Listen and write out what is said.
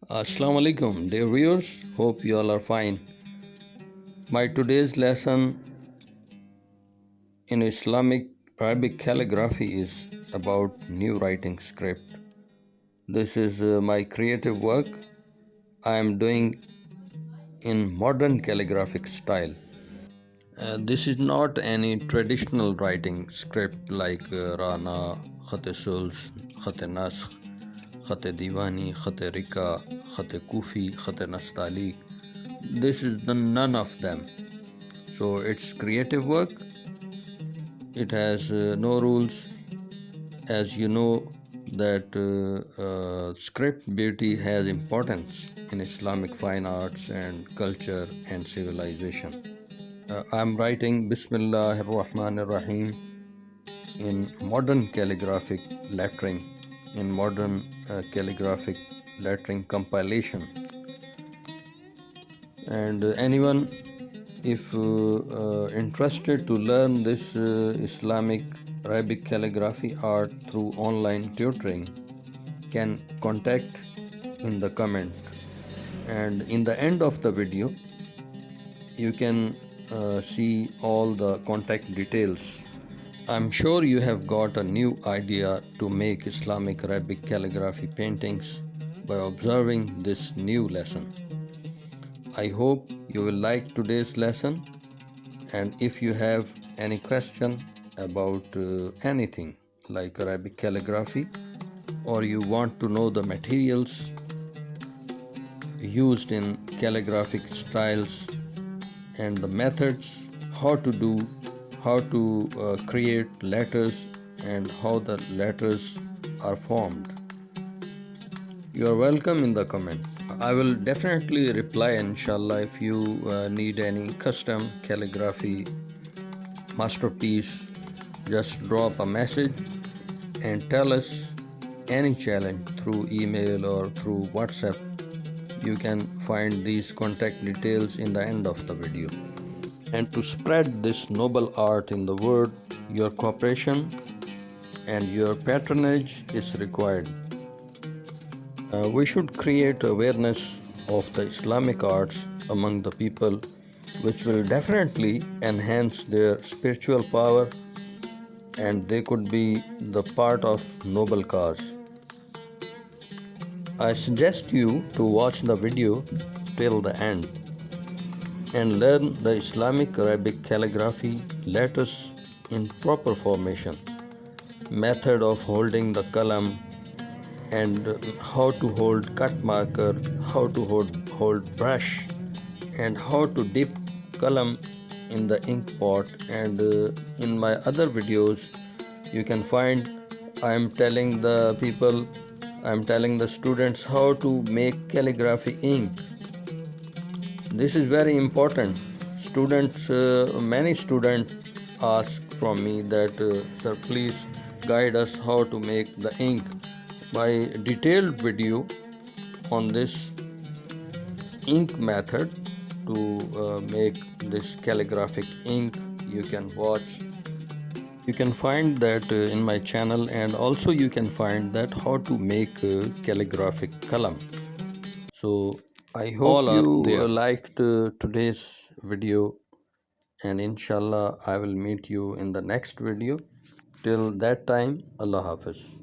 Assalamu alaikum, dear viewers. Hope you all are fine. My today's lesson in Islamic Arabic calligraphy is about new writing script. This is my creative work I am doing in modern calligraphic style. This is not any traditional writing script like Rana, Khat Suls, Khat Naskh, Khat Diwani, Khat Rika, Khat Kufi, Khat Nastali. This is none of them. So it's creative work. It has no rules. As you know that script beauty has importance in Islamic fine arts and culture and civilization. I'm writing Bismillah ar-Rahman ar-Rahim in modern calligraphic lettering, in modern calligraphic lettering compilation. And anyone if interested to learn this Islamic Arabic calligraphy art through online tutoring can contact in the comment, and in the end of the video you can see all the contact details. I'm sure you have got a new idea to make Islamic Arabic calligraphy paintings by observing this new lesson. I hope you will like today's lesson, and if you have any question about anything like Arabic calligraphy, or you want to know the materials used in calligraphic styles and the methods, how to create letters and how the letters are formed, you are welcome in the comment. I will definitely reply inshallah. If you need any custom calligraphy masterpiece, just drop a message and tell us any challenge through email or through WhatsApp. You can find these contact details in the end of the video. And to spread this noble art in the world, your cooperation and your patronage is required. We should create awareness of the Islamic arts among the people, which will definitely enhance their spiritual power, and they could be the part of noble cause. I suggest you to watch the video till the end and learn the Islamic Arabic calligraphy letters in proper formation, method of holding the Qalam, and how to hold cut marker, how to hold brush, and how to dip Qalam in the ink pot. And in my other videos you can find I'm telling the students how to make calligraphy ink. This is very important. Many students ask from me that sir, please guide us how to make the ink. My detailed video on this ink method to make this calligraphic ink you can watch. You can find that in my channel, and also you can find that how to make calligraphic Qalam. So I hope you liked today's video, and inshallah I will meet you in the next video. Till that time, Allah Hafiz.